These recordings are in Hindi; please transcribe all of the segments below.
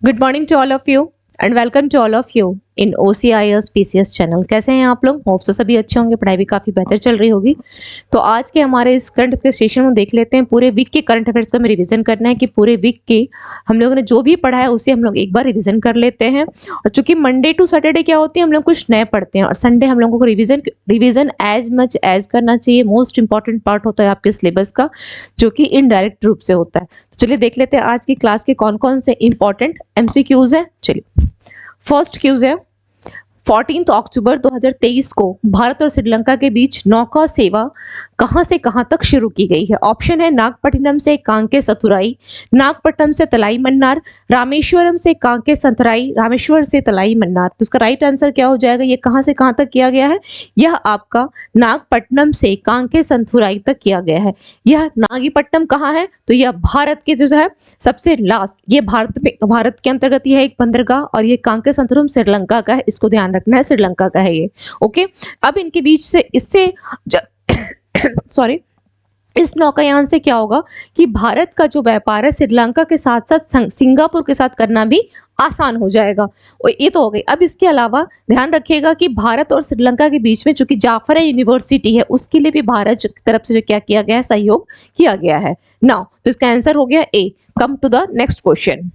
Good morning to all of you and welcome to all of you in OCIS PCS channel. कैसे हैं आप लोग? होप से सभी अच्छे होंगे, पढ़ाई भी काफ़ी बेहतर चल रही होगी। तो आज के हमारे इस करंट अफेयर सेशन में देख लेते हैं पूरे वीक के करंट अफेयर्स का हमें रिवीजन करना है कि पूरे वीक के हम लोगों ने जो भी पढ़ा है उसे हम लोग एक बार रिवीजन कर लेते हैं। और चूंकि मंडे टू सैटरडे क्या होती है, हम लोग कुछ नए पढ़ते हैं और संडे हम लोगों को रिवीजन एज मच एज करना चाहिए। मोस्ट इंपॉर्टेंट पार्ट होता है आपके सिलेबस का, जो कि इनडायरेक्ट रूप से होता है। तो चलिए देख लेते हैं आज की क्लास के कौन कौन से इंपॉर्टेंट MCQs हैं। चलिए फर्स्ट क्यूज है 14 अक्टूबर 2023 को भारत और श्रीलंका के बीच नौका सेवा कहां से कहां तक शुरू की गई है। ऑप्शन है नागपट्टिनम से कांके सतुराई, नागपट्टनम से तलाई मन्नार, रामेश्वरम से कांके संतराई, रामेश्वर से तलाई मन्नार। तो इसका राइट आंसर क्या हो जाएगा? ये कहां से कहां तक किया गया है? यह आपका नागपट्टनम से कांके संतुराई तक किया गया है। यह नागीपट्टनम कहाँ है? तो यह भारत के जो है सबसे लास्ट, ये भारत के अंतर्गत यह एक बंदरगाह और ये कांके संतुरम श्रीलंका का है। इसको ध्यान रखना है, श्रीलंका का है ये। ओके, अब इनके बीच से इससे सॉरी इस नौकायान से क्या होगा कि भारत का जो व्यापार है श्रीलंका के साथ साथ सिंगापुर के साथ करना भी आसान हो जाएगा। और ये तो हो गई। अब इसके अलावा ध्यान रखिएगा कि भारत और श्रीलंका के बीच में चूंकि जाफरा यूनिवर्सिटी है, उसके लिए भी भारत की तरफ से जो क्या किया गया है, सहयोग किया गया है। नाउ तो इसका आंसर हो गया A. Come to the next question.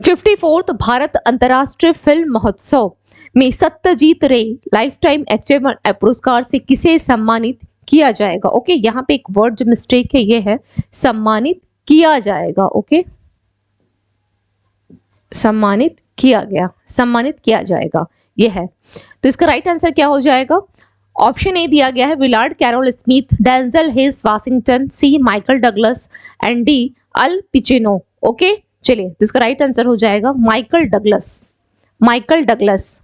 54th भारत अंतर्राष्ट्रीय फिल्म महोत्सव में Satyajit Ray lifetime achievement पुरस्कार से किसे सम्मानित किया जाएगा? ओके, यहाँ पे एक वर्ड जो मिस्टेक है, ये है सम्मानित किया जाएगा। ओके, सम्मानित किया जाएगा ये है। तो इसका राइट आंसर क्या हो जाएगा? ऑप्शन ए दिया गया है Willard Carroll Smith, Denzel Hayes Washington, C Michael Douglas and D Al Pacino. Okay, चलिए तो इसका राइट आंसर हो जाएगा माइकल डगलस।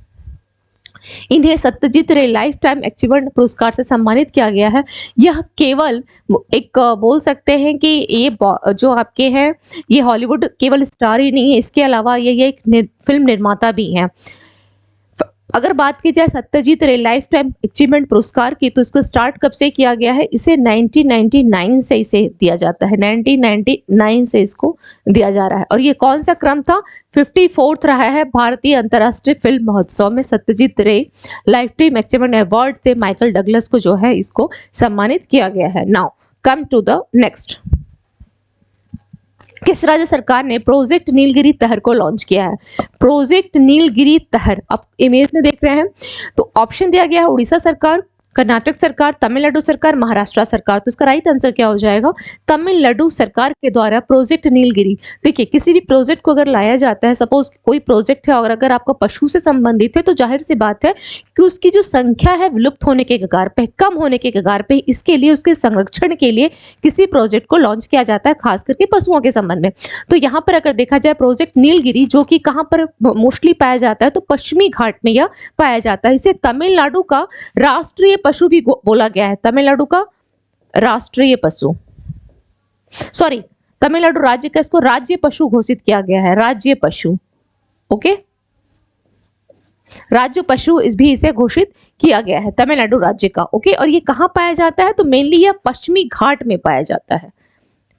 इन्हें Satyajit Ray lifetime achievement पुरस्कार से सम्मानित किया गया है। यह केवल एक बोल सकते हैं कि ये जो आपके हैं ये हॉलीवुड केवल स्टार ही नहीं है, इसके अलावा ये एक फिल्म निर्माता भी हैं। अगर बात की जाए Satyajit Ray lifetime achievement पुरस्कार की, तो इसको स्टार्ट कब से किया गया है? इसे 1999 से इसे दिया जाता है। 1999 से इसको दिया जा रहा है। और ये कौन सा क्रम था? 54th रहा है भारतीय अंतर्राष्ट्रीय फिल्म महोत्सव में Satyajit Ray lifetime achievement award से माइकल डगलस को जो है इसको सम्मानित किया गया है। Now come to the next. किस राज्य सरकार ने प्रोजेक्ट नीलगिरी तहर को लॉन्च किया है? प्रोजेक्ट नीलगिरी तहर आप इमेज में देख रहे हैं। तो ऑप्शन दिया गया है उड़ीसा सरकार, कर्नाटक सरकार, तमिलनाडु सरकार, महाराष्ट्र सरकार। तो इसका राइट आंसर क्या हो जाएगा? तमिलनाडु सरकार के द्वारा प्रोजेक्ट नीलगिरी। देखिए, किसी भी प्रोजेक्ट को अगर लाया जाता है, सपोज कोई प्रोजेक्ट है और अगर आपका पशु से संबंधित है, तो जाहिर सी बात है कि उसकी जो संख्या है विलुप्त होने के कगार पे, कम होने के कगार पे, इसके लिए उसके संरक्षण के लिए किसी प्रोजेक्ट को लॉन्च किया जाता है, खास करके पशुओं के संबंध में। तो यहाँ पर अगर देखा जाए प्रोजेक्ट नीलगिरी, जो कि कहाँ पर मोस्टली पाया जाता है, तो पश्चिमी घाट में यह पाया जाता है। इसे तमिलनाडु का राष्ट्रीय पशु भी बोला गया है। तमिलनाडु का राष्ट्रीय पशु, सॉरी तमिलनाडु राज्य का इसको राज्य पशु घोषित किया गया है। राज्य पशु, ओके, राज्य पशु इस भी इसे घोषित किया गया है तमिलनाडु राज्य का। ओके, और ये कहां पाया जाता है? तो मेनली यह पश्चिमी घाट में पाया जाता है।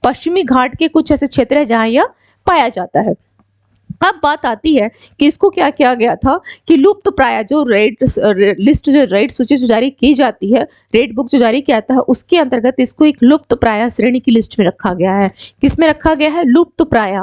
पश्चिमी घाट के कुछ ऐसे क्षेत्र है जहां यह पाया जाता है। अब बात आती है कि इसको क्या किया गया था कि लुप्त प्राय जो रेड लिस्ट, जो रेड सूची जो जारी की जाती है, रेड बुक जो जारी किया जाता है, उसके अंतर्गत इसको एक लुप्त प्राय श्रेणी की लिस्ट में रखा गया है। किस में रखा गया है? लुप्त प्राय,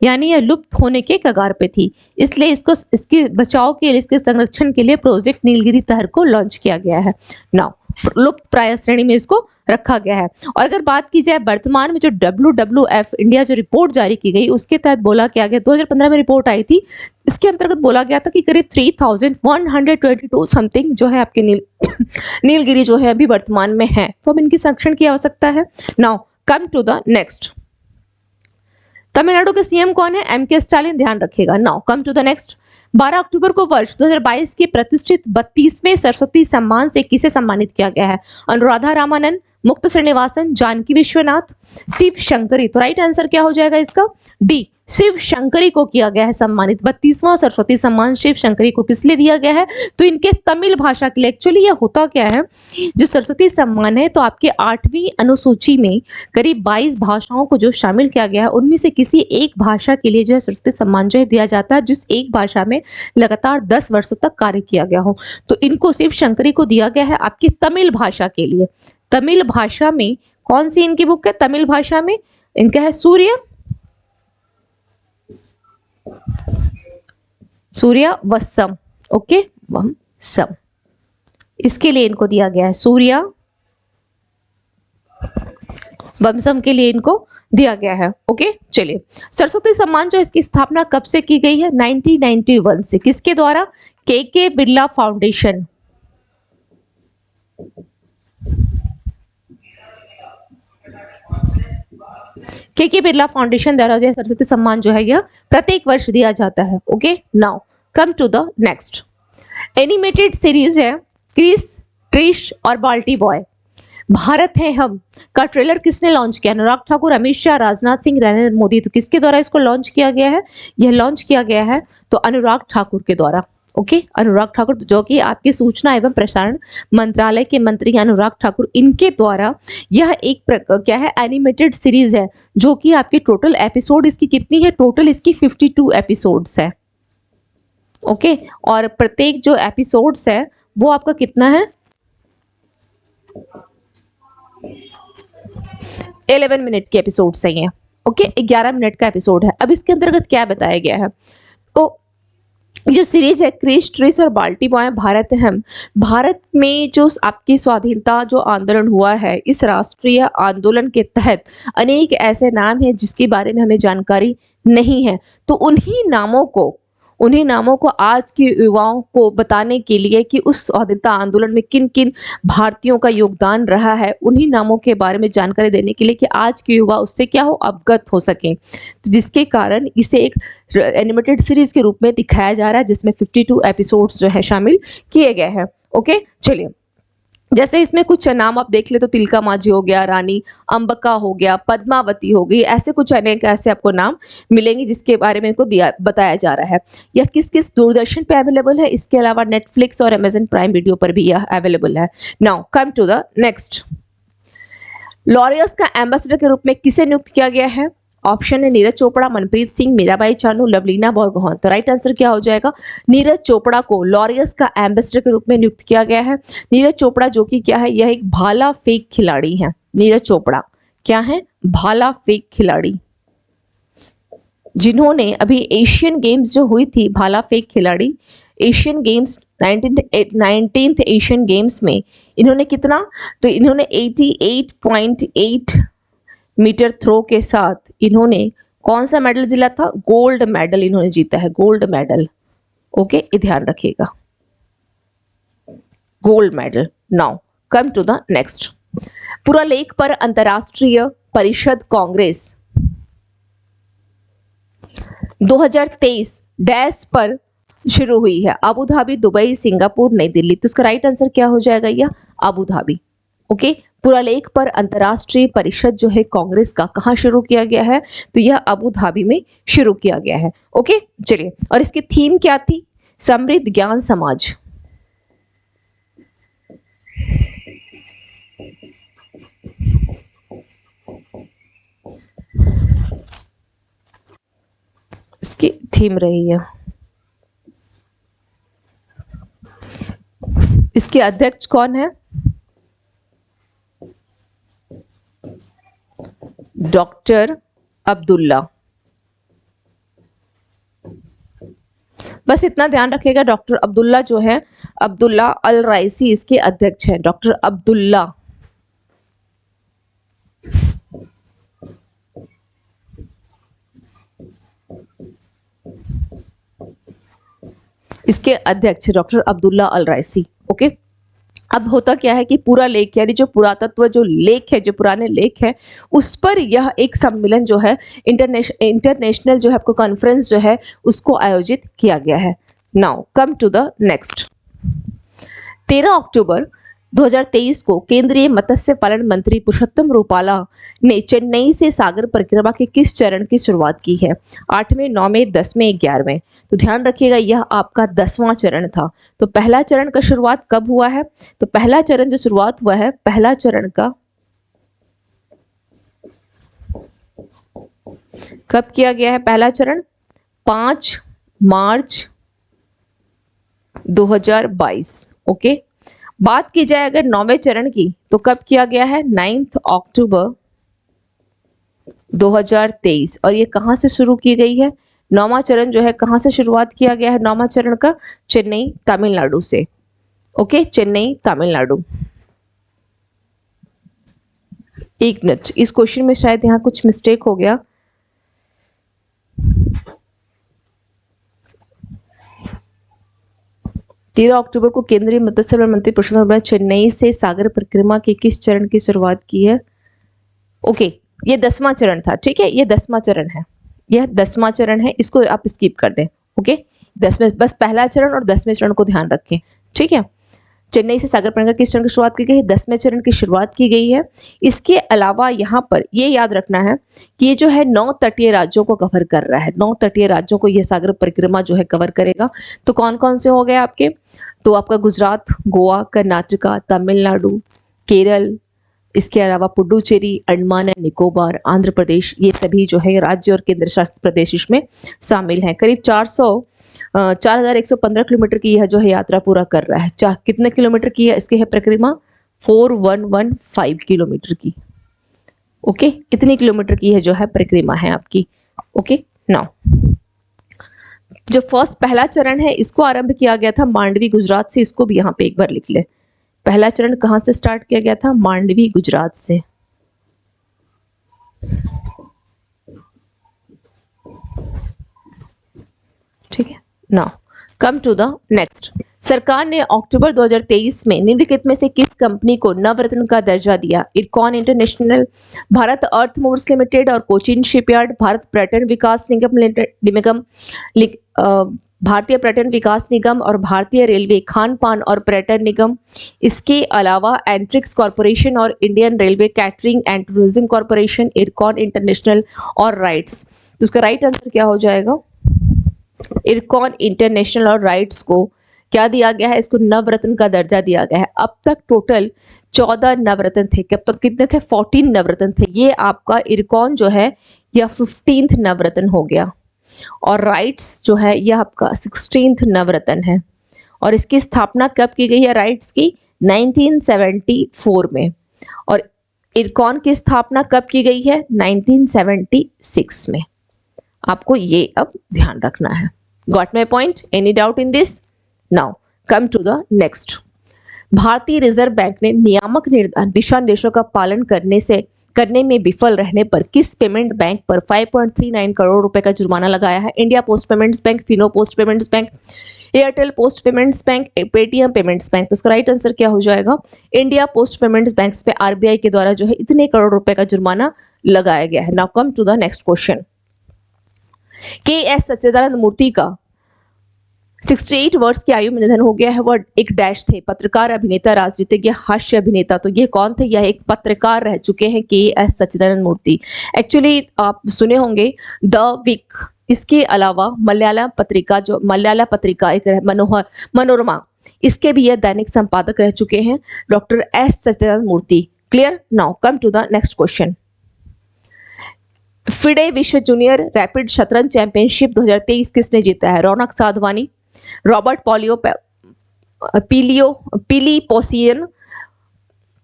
यानी यह लुप्त होने के कगार पे थी, इसलिए इसको इसके बचाव के लिए, इसके संरक्षण के लिए प्रोजेक्ट नीलगिरी तहर को लॉन्च किया गया है। नाउ लुप्त प्राय श्रेणी में इसको रखा गया है। और अगर बात की जाए वर्तमान में जो WWF इंडिया जो रिपोर्ट जारी की गई, उसके तहत बोला क्या गया, 2015 में रिपोर्ट आई थी, इसके अंतर्गत बोला गया था कि करीब 3122 समथिंग जो है आपके नीलगिरी जो है अभी वर्तमान में है। तो अब इनकी संरक्षण की आवश्यकता है। Now come to the next. Tamil Nadu के CM कौन है? MK स्टालिन, ध्यान रखिएगा। Now come to the next. 12 अक्टूबर को वर्ष 2022 के प्रतिष्ठित 32वें सरस्वती सम्मान से किसे सम्मानित किया गया है? अनुराधा रामानंद, मुक्त श्रीनिवासन, जानकी विश्वनाथ, शिव शंकरी। तो राइट आंसर क्या हो जाएगा इसका? डी, शिव शंकरी को किया गया है सम्मानित। 32वां सरस्वती सम्मान शिव शंकरी को किस लिए दिया गया है? तो इनके तमिल भाषा के लिए। एक्चुअली ये होता क्या है, जो सरस्वती सम्मान है तो आपके 8वीं अनुसूची में करीब 22 भाषाओं को जो शामिल किया गया है, उनमें से किसी एक भाषा के लिए जो है सरस्वती सम्मान जो है दिया जाता है, जिस एक भाषा में लगातार 10 वर्षों तक कार्य किया गया हो। तो इनको शिव शंकरी को दिया गया है आपकी तमिल भाषा के लिए। तमिल भाषा में कौन सी इनकी बुक है? तमिल भाषा में इनका है सूर्य वसम। ओके, वसम, इसके लिए इनको दिया गया है, सूर्य वंशम के लिए इनको दिया गया है। ओके, चलिए, सरस्वती सम्मान जो इसकी स्थापना कब से की गई है? 1991 से। किसके द्वारा? के बिरला फाउंडेशन। के बिरला फाउंडेशन द्वारा जो है सरस्वती सम्मान जो है यह प्रत्येक वर्ष दिया जाता है। Okay, now come to the next. Animated series है क्रिस, ट्रिश और बाल्टी बॉय। भारत है हम का ट्रेलर किसने लॉन्च किया? अनुराग ठाकुर, अमित शाह, राजनाथ सिंह, नरेंद्र मोदी। तो किसके द्वारा इसको लॉन्च किया गया है? यह लॉन्च किया गया है तो अनुराग ठाकुर के द्वारा। ओके, अनुराग ठाकुर जो कि आपके सूचना एवं प्रसारण मंत्रालय के मंत्री अनुराग ठाकुर, इनके द्वारा यह एक क्या है, एनिमेटेड सीरीज है, जो कि आपकी टोटल एपिसोड इसकी कितनी है? टोटल इसकी 52 एपिसोड्स है। ओके, और प्रत्येक जो एपिसोड्स है वो आपका कितना है? 11 मिनट के एपिसोड सही है। ओके, 11 मिनट का एपिसोड है। अब इसके अंतर्गत क्या बताया गया है? तो जो सीरीज है क्रिश, ट्रिश और बाल्टी बॉय, भारत है हम। भारत में जो आपकी स्वाधीनता जो आंदोलन हुआ है, इस राष्ट्रीय आंदोलन के तहत अनेक ऐसे नाम हैं जिसके बारे में हमें जानकारी नहीं है। तो उन्हीं नामों को आज के युवाओं को बताने के लिए कि उस स्वाधीनता आंदोलन में किन किन भारतीयों का योगदान रहा है, उन्हीं नामों के बारे में जानकारी देने के लिए कि आज के युवा उससे क्या हो, अवगत हो सके। तो जिसके कारण इसे एक एनिमेटेड सीरीज के रूप में दिखाया जा रहा है, जिसमें 52 एपिसोड्स जो है शामिल किए गए हैं। ओके, चलिए, जैसे इसमें कुछ नाम आप देख ले तो तिलका मांझी हो गया, रानी अंबिका हो गया, पद्मावती हो गई, ऐसे कुछ अनेक ऐसे आपको नाम मिलेंगे जिसके बारे में इनको बताया जा रहा है। यह किस किस दूरदर्शन पे अवेलेबल है? इसके अलावा नेटफ्लिक्स और अमेजन प्राइम वीडियो पर भी यह अवेलेबल है। Now come to the next. L'Oreal's का एम्बेसडर के रूप में किसे नियुक्त किया गया है? ऑप्शन है नीरज चोपड़ा, मनप्रीत सिंह, मीराबाई चानू, लवलीना बोरगोहान। तो राइट आंसर क्या हो जाएगा? नीरज चोपड़ा को लॉरियल्स का एम्बेसडर के रूप में नियुक्त किया गया है। नीरज चोपड़ा जो कि क्या है, यह एक भाला फेंक खिलाड़ी है। नीरज चोपड़ा क्या है? भाला फेंक खिलाड़ी, जिन्होंने अभी एशियन गेम्स जो हुई थी, भाला फेंक खिलाड़ी Asian games 19th Asian games में इन्होंने कितना, तो इन्होंने 88.8 मीटर थ्रो के साथ इन्होंने कौन सा मेडल जीता था? गोल्ड मेडल इन्होंने जीता है, गोल्ड मेडल। ओके, ये ध्यान रखिएगा, gold medal. Now come to the next. पुरालेख पर अंतरराष्ट्रीय परिषद कांग्रेस 2023 डैश पर शुरू हुई है? अबू धाबी, दुबई, सिंगापुर, नई दिल्ली। तो इसका राइट आंसर क्या हो जाएगा? यह अबू धाबी। ओके, पुरालेख पर अंतरराष्ट्रीय परिषद जो है कांग्रेस का कहाँ शुरू किया गया है? तो यह अबू धाबी में शुरू किया गया है। ओके, चलिए, और इसकी थीम क्या थी? समृद्ध ज्ञान समाज। इसकी थीम रही है। इसके अध्यक्ष कौन है? डॉक्टर अब्दुल्ला। बस इतना ध्यान रखिएगा, डॉक्टर अब्दुल्ला जो है, अब्दुल्ला अल राइसी इसके अध्यक्ष हैं, डॉक्टर अब्दुल्ला। इसके अध्यक्ष डॉक्टर अब्दुल्ला अल राइसी। ओके, अब होता क्या है कि पूरा लेख यानी जो पुरातत्व जो लेख है, जो पुराने लेख है, उस पर यह एक सम्मेलन जो है इंटरनेशनल जो है आपको कॉन्फ्रेंस जो है उसको आयोजित किया गया है। Now come to the next. 13 अक्टूबर 2023 को केंद्रीय मत्स्य पालन मंत्री पुरुषोत्तम रूपाला ने चेन्नई से सागर परिक्रमा के किस चरण की शुरुआत की है? 8वें, 9वें, 10वें, 11वें? तो ध्यान रखिएगा यह आपका 10वां चरण था। तो पहला चरण का शुरुआत कब हुआ है? तो पहला चरण जो शुरुआत हुआ है, पहला चरण का कब किया गया है? पहला चरण 5 मार्च 2022। ओके, बात की जाए अगर 9वें चरण की तो कब किया गया है? 9 अक्टूबर 2023। और ये कहां से शुरू की गई है? 9वां चरण जो है कहां से शुरुआत किया गया है 9वां चरण का? चेन्नई, तमिलनाडु से। ओके, चेन्नई, तमिलनाडु। एक मिनट, इस क्वेश्चन में शायद यहां कुछ मिस्टेक हो गया। तेरह अक्टूबर को केंद्रीय मत्स्य पालन मंत्री पुरुषोत्तम रूपाला चेन्नई से सागर परिक्रमा के किस चरण की शुरुआत की है? ओके, ये 10वां चरण था। ठीक है, ये 10वां चरण है, यह 10वां चरण है, इसको आप स्किप कर दें। ओके, 10वें, बस पहला चरण और 10वें चरण को ध्यान रखें। ठीक है, चेन्नई से सागर परिक्रमा किस चरण की शुरुआत की गई है? 10वें चरण की शुरुआत की गई है। इसके अलावा यहाँ पर ये याद रखना है कि ये जो है 9 तटीय राज्यों को कवर कर रहा है। 9 तटीय राज्यों को ये सागर परिक्रमा जो है कवर करेगा। तो कौन कौन से हो गए आपके? तो आपका गुजरात, गोवा, कर्नाटका, तमिलनाडु, केरल, इसके अलावा पुडुचेरी, अंडमान एंड निकोबार, आंध्र प्रदेश, ये सभी जो है राज्य और केंद्र शासित प्रदेश इसमें शामिल हैं। करीब 4115 किलोमीटर की यह जो है यात्रा पूरा कर रहा है। कितने किलोमीटर की है इसकी है परिक्रमा? 4115 किलोमीटर की। ओके, इतनी किलोमीटर की है जो है परिक्रमा है आपकी। ओके, नाउ जो पहला चरण है इसको आरंभ किया गया था मांडवी, गुजरात से। इसको भी यहाँ पे एक बार लिख ले। पहला चरण कहां से स्टार्ट किया गया था? मांडवी, गुजरात से। ठीक है, now come to the next. सरकार ने अक्टूबर 2023 में निम्नलिखित में से किस कंपनी को नवरत्न का दर्जा दिया? IRCON international, Bharat earth moves limited और कोचिन शिपयार्ड, भारत पर्यटन विकास निगम, भारतीय पर्यटन विकास निगम और भारतीय रेलवे खान पान और पर्यटन निगम। इसके अलावा एंट्रिक्स कॉरपोरेशन और Indian railway catering and tourism corporation, IRCON international और राइट्स। तो इसका राइट आंसर क्या हो जाएगा? इरकॉन इंटरनेशनल और राइट्स को क्या दिया गया है? इसको नवरत्न का दर्जा दिया गया है। अब तक टोटल 14 नवरत्न थे। कब तक कितने थे? 14 नवरत्न थे। ये आपका इरकॉन जो है यह 15th नवरत्न हो गया और राइट्स जो है यह आपका 16th नवरत्न है। और इसकी स्थापना कब की गई है राइट्स की? 1974 में। और इरकॉन की स्थापना कब की गई है? 1976 में। आपको ये अब ध्यान रखना है। Got my point? Any doubt in this? Now come to the next. भारतीय रिजर्व बैंक ने नियामक दिशा निर्देशों का पालन करने में विफल रहने पर किस पेमेंट बैंक पर 5.39 करोड़ रुपए का जुर्माना लगाया है? India post payments bank, Fino post payments bank, Airtel post payments bank, Paytm payments bank. तो इसका राइट आंसर क्या हो जाएगा? इंडिया पोस्ट पेमेंट्स बैंक पे आरबीआई के द्वारा जो है इतने करोड़ रुपए का जुर्माना लगाया गया है। Now come to the next question. K S Sachchidananda Murthy का 68 वर्ष की आयु में निधन हो गया है। वह एक डैश थे, पत्रकार, अभिनेता, राजनीतिज्ञ, हास्य अभिनेता। तो ये कौन थे? यह एक पत्रकार रह चुके हैं के एस सच्चिदानंद मूर्ति। एक्चुअली आप सुने होंगे द वीक, इसके अलावा मलयालम पत्रिका एक मनोरमा, इसके भी यह दैनिक संपादक रह चुके हैं doctor S Sachchidananda Murthy. Clear? Now come to the next question. FIDE विश्व जूनियर रैपिड शतरंज चैंपियनशिप 2023 किसने जीता है? Raunak Sadhwani, Robert Pilipossian,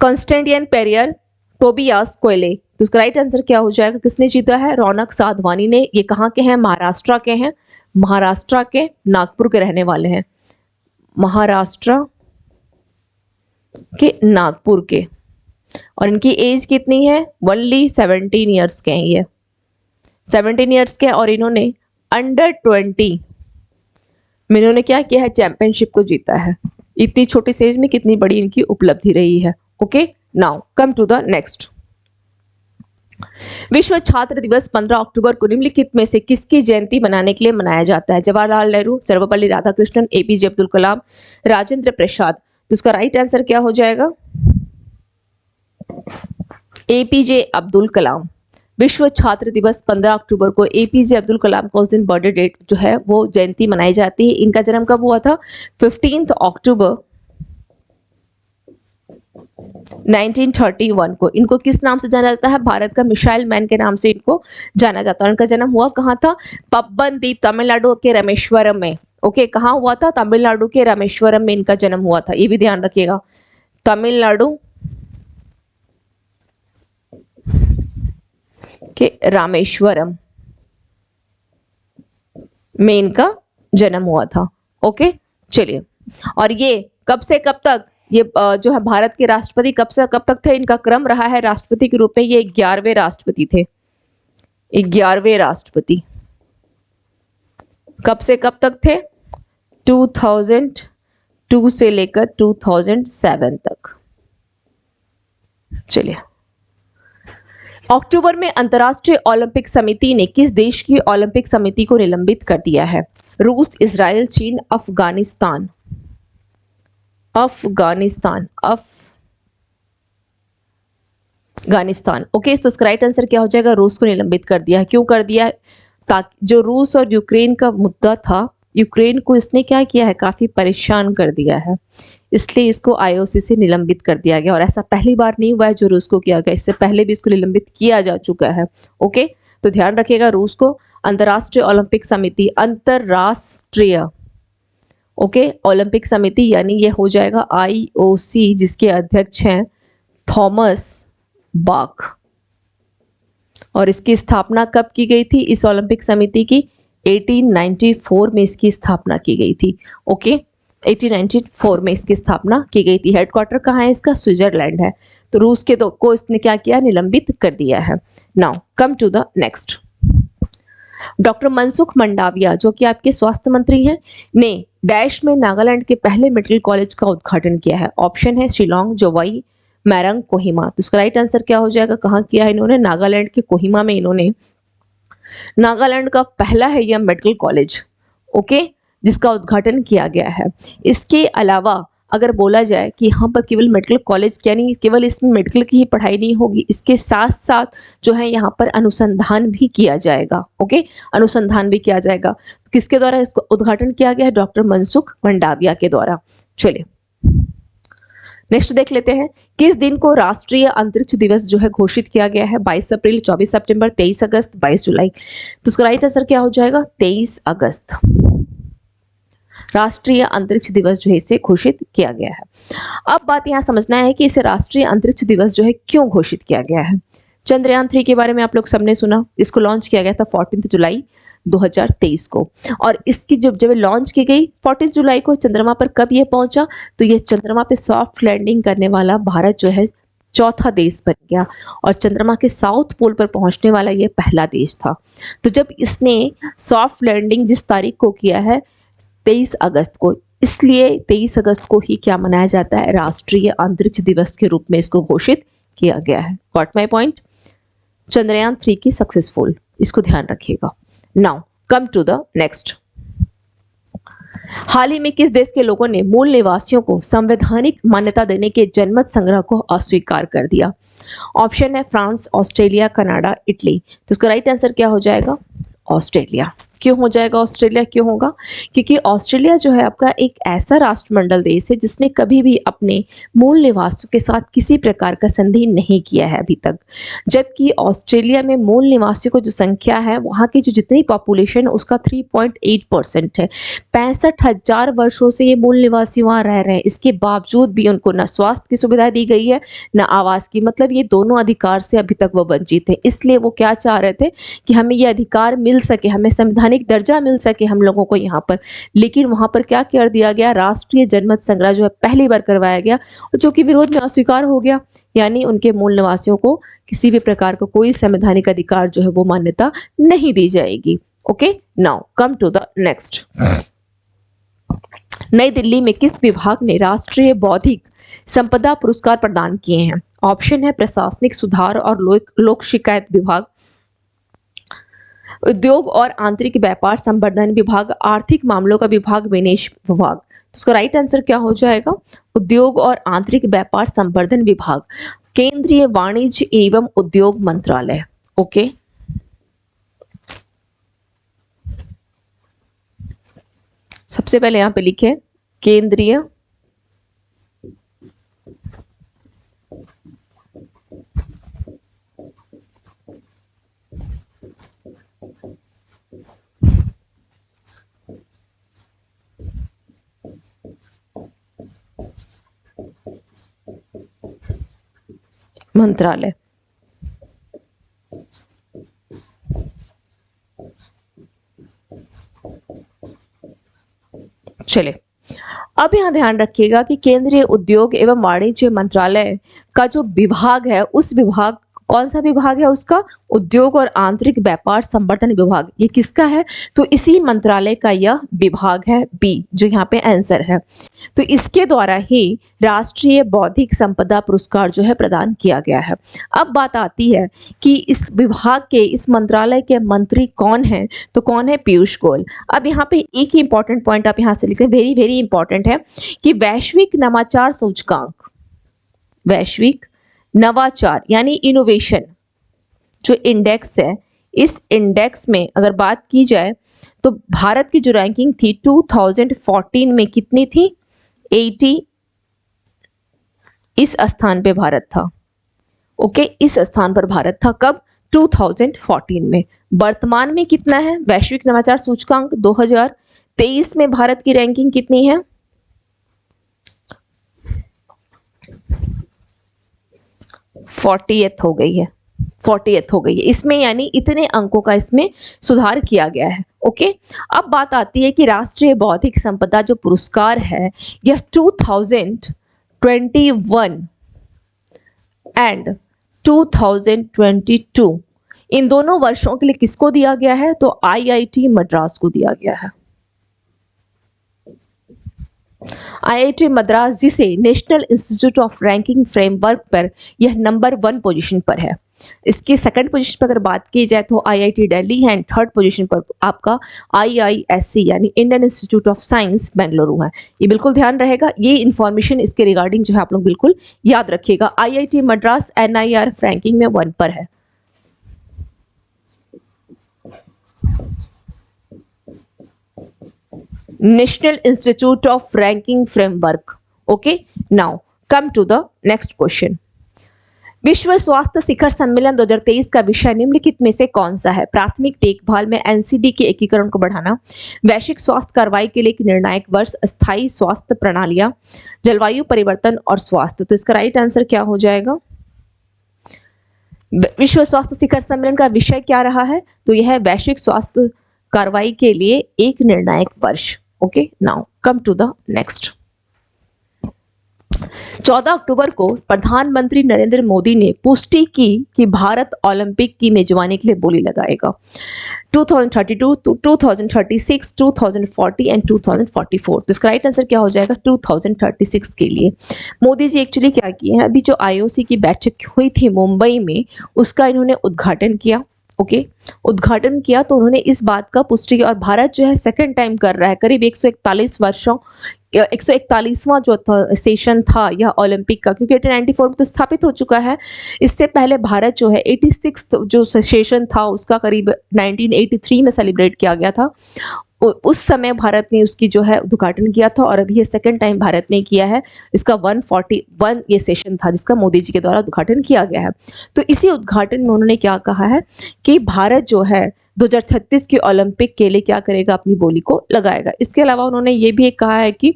Konstantin Peyrer, Tobias Kolle. तो उसका राइट आंसर क्या हो जाएगा? किसने जीता है? रौनक साधवानी ने। ये कहाँ के हैं? महाराष्ट्र के हैं। महाराष्ट्र के नागपुर के रहने वाले हैं। महाराष्ट्र के नागपुर के। और इनकी एज कितनी है? ओनली 17 ईयर्स के हैं ये, 17 ईयर्स के। और इन्होंने अंडर 20 में इन्होंने क्या किया है? चैंपियनशिप को जीता है। इतनी छोटी सी एज में कितनी बड़ी इनकी उपलब्धि रही है। Okay, now come to the next. विश्व छात्र दिवस 15 अक्टूबर को निम्नलिखित में से किसकी जयंती मनाने के लिए मनाया जाता है? जवाहरलाल नेहरू, सर्वपल्ली राधाकृष्णन, एपीजे अब्दुल कलाम, राजेंद्र प्रसाद। तो इसका राइट आंसर क्या हो जाएगा? एपीजे अब्दुल कलाम। विश्व छात्र दिवस 15 अक्टूबर को एपीजे अब्दुल कलाम का उस दिन बर्थडे डेट जो है वो जयंती मनाई जाती है। इनका जन्म कब हुआ था? 15 अक्टूबर 1931 को। इनको किस नाम से जाना जाता है? भारत का मिसाइल मैन के नाम से इनको जाना जाता है। इनका जन्म हुआ कहाँ था? पब्बन द्वीप, तमिलनाडु के रामेश्वरम में। ओके, कहाँ हुआ था? तमिलनाडु के रामेश्वरम में इनका जन्म हुआ था, ये भी ध्यान रखिएगा। तमिलनाडु के रामेश्वरम में इनका जन्म हुआ था। ओके, चलिए। और ये कब से कब तक, ये जो है भारत के राष्ट्रपति कब से कब तक थे? इनका क्रम रहा है राष्ट्रपति के रूप में, ये 11वें राष्ट्रपति थे। 11वें राष्ट्रपति कब से कब तक थे? 2002 से लेकर 2007 तक। चलिए, अक्टूबर में अंतर्राष्ट्रीय ओलंपिक समिति ने किस देश की ओलंपिक समिति को निलंबित कर दिया है? रूस, इजराइल, चीन, अफगानिस्तान। अफगानिस्तान। ओके, तो इसका राइट आंसर क्या हो जाएगा? रूस को निलंबित कर दिया है। क्यों कर दिया है? ताकि जो रूस और यूक्रेन का मुद्दा था, यूक्रेन को इसने क्या किया है? काफी परेशान कर दिया है, इसलिए इसको आईओसी से निलंबित कर दिया गया। और ऐसा पहली बार नहीं हुआ है जो रूस को किया गया, इससे पहले भी इसको निलंबित किया जा चुका है। ओके, तो ध्यान रखिएगा, रूस को अंतर्राष्ट्रीय ओलंपिक समिति, अंतरराष्ट्रीय ओलंपिक समिति यानी ये हो जाएगा आईओसी, जिसके अध्यक्ष हैं थॉमस बाख। और इसकी स्थापना कब की गई थी? इस ओलंपिक समिति की 1894 में इसकी स्थापना की गई थी। ओके, 1894 में इसकी स्थापना की गई थी। हेडक्वार्टर कहाँ है इसका? स्विट्जरलैंड है। तो रूस के दो को इसने क्या किया? निलंबित कर दिया है। Now come to the next. Doctor Mansukh Mandaviya, जो कि आपके स्वास्थ्य मंत्री हैं, ने डैश में नागालैंड के पहले मेडिकल कॉलेज का उद्घाटन किया है। ऑप्शन है शिलोंग, जोवाई, मैरंग, कोहिमा। तो इसका राइट आंसर क्या हो जाएगा? कहाँ किया है इन्होंने? नागालैंड के कोहिमा में इन्होंने नागालैंड का पहला है यह मेडिकल कॉलेज, ओके, जिसका उद्घाटन किया गया है। इसके अलावा अगर बोला जाए कि यहाँ पर केवल मेडिकल कॉलेज, यानी केवल इसमें मेडिकल की ही पढ़ाई नहीं होगी, इसके साथ साथ जो है यहाँ पर अनुसंधान भी किया जाएगा। ओके, अनुसंधान भी किया जाएगा। तो किसके द्वारा इसको उद्घाटन किया गया है? डॉक्टर मनसुख मंडाविया के द्वारा। चलिए नेक्स्ट देख लेते हैं। किस दिन को राष्ट्रीय अंतरिक्ष दिवस जो है घोषित किया गया है? 22 अप्रैल, 24 सितंबर, 23 अगस्त, 22 जुलाई। तो उसका राइट आंसर क्या हो जाएगा? 23 अगस्त राष्ट्रीय अंतरिक्ष दिवस जो है इसे घोषित किया गया है। अब बात यहाँ समझना है कि इसे राष्ट्रीय अंतरिक्ष दिवस जो है क्यों घोषित किया गया है। चंद्रयान 3 के बारे में आप लोग सबने सुना, इसको लॉन्च किया गया था 14 जुलाई 2023 को। और इसकी जब लॉन्च की गई 14 जुलाई को, चंद्रमा पर कब ये पहुंचा? तो ये चंद्रमा पे सॉफ्ट लैंडिंग करने वाला भारत जो है चौथा देश बन गया, और चंद्रमा के साउथ पोल पर पहुंचने वाला ये पहला देश था। तो जब इसने सॉफ्ट लैंडिंग जिस तारीख को किया है 23 अगस्त को, इसलिए 23 अगस्त को ही क्या मनाया जाता है? राष्ट्रीय अंतरिक्ष दिवस के रूप में इसको घोषित किया गया है। Got my point? चंद्रयान 3 की सक्सेसफुल, इसको ध्यान रखिएगा। Now come to the next. हाल ही में किस देश के लोगों ने मूल निवासियों को संवैधानिक मान्यता देने के जनमत संग्रह को अस्वीकार कर दिया? ऑप्शन है फ्रांस, ऑस्ट्रेलिया, कनाडा, इटली। तो इसका राइट आंसर क्या हो जाएगा? ऑस्ट्रेलिया। क्यों हो जाएगा ऑस्ट्रेलिया? क्यों होगा? क्योंकि ऑस्ट्रेलिया जो है आपका एक ऐसा राष्ट्रमंडल देश है जिसने कभी भी अपने मूल निवासियों के साथ किसी प्रकार का संधि नहीं किया है अभी तक। जबकि ऑस्ट्रेलिया में मूल निवासियों को जो संख्या है, वहाँ की जो जितनी पॉपुलेशन उसका 3.8% है। 65,000 वर्षों से ये मूल निवासी वहाँ रह रहे हैं, इसके बावजूद भी उनको न स्वास्थ्य की सुविधा दी गई है न आवास की। मतलब ये दोनों अधिकार से अभी तक वो वंचित है। इसलिए वो क्या चाह रहे थे कि हमें ये अधिकार मिल सके, हमें संविधानिक दर्जा मिल सके हम लोगों को यहाँ पर। लेकिन वहां पर क्या कर दिया गया? राष्ट्रीय जनमत संग्रह जो है पहली बार करवाया गया, और जो कि विरोध में अस्वीकार हो गया। यानी उनके मूल निवासियों को किसी भी प्रकार का कोई संवैधानिक अधिकार जो है वो मान्यता नहीं दी जाएगी। Okay, now come to the next. New Delhi में किस विभाग ने राष्ट्रीय बौद्धिक संपदा पुरस्कार प्रदान किए हैं? ऑप्शन है प्रशासनिक सुधार और लोक शिकायत विभाग, उद्योग और आंतरिक व्यापार संवर्धन विभाग, आर्थिक मामलों का विभाग, विनिवेश विभाग। तो उसका राइट आंसर क्या हो जाएगा? उद्योग और आंतरिक व्यापार संवर्धन विभाग, केंद्रीय वाणिज्य एवं उद्योग मंत्रालय। ओके, सबसे पहले यहां पे लिखे केंद्रीय मंत्रालय। चले, अब यहां ध्यान रखिएगा कि केंद्रीय उद्योग एवं वाणिज्य मंत्रालय का जो विभाग है, उस विभाग, कौन सा विभाग है उसका? उद्योग और आंतरिक व्यापार संवर्धन विभाग। ये किसका है? तो इसी मंत्रालय का यह विभाग है, बी, जो यहाँ पे आंसर है। तो इसके द्वारा ही राष्ट्रीय बौद्धिक संपदा पुरस्कार जो है प्रदान किया गया है। अब बात आती है कि इस विभाग के, इस मंत्रालय के मंत्री कौन है? तो कौन है? पीयूष गोयल। अब यहाँ पे एक ही इंपॉर्टेंट पॉइंट आप यहाँ से लिख रहे हैं, वेरी वेरी इंपॉर्टेंट है, कि वैश्विक नवाचार सूचकांक, वैश्विक नवाचार यानी इनोवेशन जो इंडेक्स है, इस इंडेक्स में अगर बात की जाए तो भारत की जो रैंकिंग थी 2014 में कितनी थी? 80, इस स्थान पे भारत था। ओके, इस स्थान पर भारत था। कब? 2014 में। वर्तमान में कितना है? वैश्विक नवाचार सूचकांक 2023 में भारत की रैंकिंग कितनी है? 40th हो गई है, 40th हो गई है इसमें, यानी इतने अंकों का इसमें सुधार किया गया है। ओके, अब बात आती है कि राष्ट्रीय बौद्धिक संपदा जो पुरस्कार है, यह 2021 एंड 2022 इन दोनों वर्षों के लिए किसको दिया गया है? तो आईआईटी मद्रास को दिया गया है। आईआईटी मद्रास, जिसे national institute of ranking framework पर यह नंबर 1 पोजीशन पर है। इसकी सेकंड पोजीशन पर अगर बात की जाए तो आईआईटी दिल्ली है, एंड थर्ड पोजीशन पर आपका आईआईएससी यानी Indian institute of science Bengaluru है। ये बिल्कुल ध्यान रहेगा, ये इंफॉर्मेशन इसके रिगार्डिंग जो है आप लोग बिल्कुल याद रखिएगा। आईआईटी मद्रास एनआईआरएफ रैंकिंग में 1 पर है। National Institute of Ranking Framework. Okay, now come to the next question. विश्व स्वास्थ्य शिखर सम्मेलन 2023 का विषय निम्नलिखित में से कौन सा है? प्राथमिक देखभाल में एनसीडी के एकीकरण को बढ़ाना, वैश्विक स्वास्थ्य कार्रवाई के लिए एक निर्णायक वर्ष, स्थायी स्वास्थ्य प्रणालियां, जलवायु परिवर्तन और स्वास्थ्य। तो इसका राइट आंसर क्या हो जाएगा? विश्व स्वास्थ्य शिखर सम्मेलन का विषय क्या रहा है? तो यह है वैश्विक स्वास्थ्य कार्रवाई के लिए एक निर्णायक वर्ष। Okay, now come to the next. 14 अक्टूबर को प्रधानमंत्री नरेंद्र मोदी ने पुष्टि की कि भारत ओलंपिक की मेजबानी के लिए बोली लगाएगा 2032, 2036, 2040 एंड 2044। तो इसका राइट आंसर क्या हो जाएगा? 2036 के लिए। मोदी जी एक्चुअली क्या किए हैं, अभी जो आईओसी की बैठक हुई थी मुंबई में, उसका इन्होंने उद्घाटन किया। ओके, उद्घाटन किया तो उन्होंने इस बात का पुष्टि की, और भारत जो है सेकंड टाइम कर रहा है, करीब 141 वर्षों, 141वां जो सेशन था यह ओलंपिक का, क्योंकि 1894 में तो स्थापित हो चुका है। इससे पहले भारत जो है 86 जो सेशन था उसका करीब 1983 में सेलिब्रेट किया गया था। उस समय भारत ने उसकी जो है उद्घाटन किया था, और अभी ये सेकंड टाइम भारत ने किया है। इसका 141 ये सेशन था जिसका मोदी जी के द्वारा उद्घाटन किया गया है। तो इसी उद्घाटन में उन्होंने क्या कहा है कि भारत जो है 2036 के ओलंपिक के लिए क्या करेगा? अपनी बोली को लगाएगा। इसके अलावा उन्होंने ये भी कहा है कि